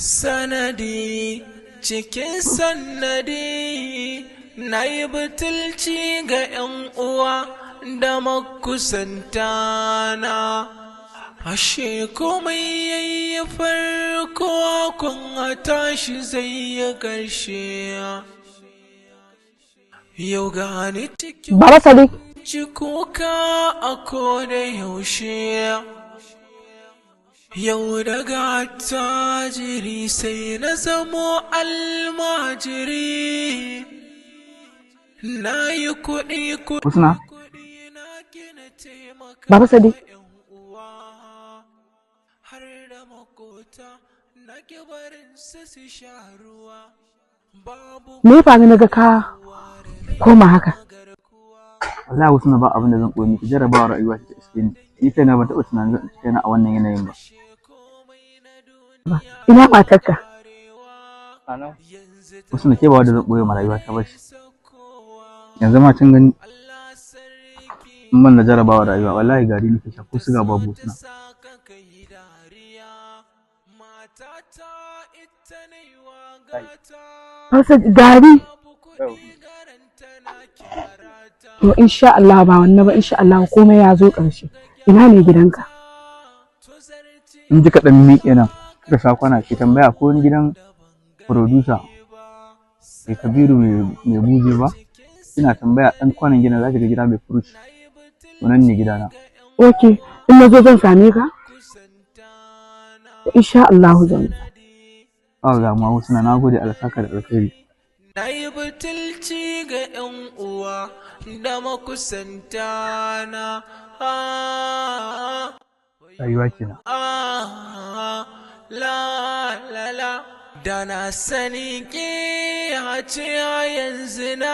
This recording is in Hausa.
sanadi cikin sannadi na yi butulci ga 'yan uwa da makusantana. Ashe komai yayi farko kun tashi zai yi ƙarshe. Yau gani cikin Baba Sadiq kuka a koda yaushe. Yau daga tajiri sai na zamo almajiri. Na yi kuɗi Husna? na gina taimaka Baba Sadiq har da makota na kibarin su sha ruwa. Babu me ya faru naga ka koma haka? Wallahi Husna ba abin da zan koyi miki jarabawar rayuwa ta iske ni. Ni kaina ban taɓa tunanin zan kaina a wannan yanayin ba. Ina matarka? Husna ke ba wanda zan koyi ma rayuwa ta bace. Yanzu ma kin gani in ban da jarabawar rayuwa wallahi gari nake sha ko siga babu Husna. Hausa gari? To insha Allah ba wannan ba, insha Allah komai ya zo ƙarshe. Ina ne gidanka? In ji kaɗan miƙe nan kika sha kwana ki tambaya ko wani gidan producer mai Kabiru mai buje ba. Ina tambaya ɗan kwanan gidan za ki ga gida mai furuci. Wannan ne gidana. Okay, in na zo zan same ka? Insha Allah zan zo. Ba ga ma Husna na gode Allah saka da alkhairi. na yi butulci ga 'yan uwa da makusantana. Rayuwa kenan. La la la da na sani ke a ce yanzu na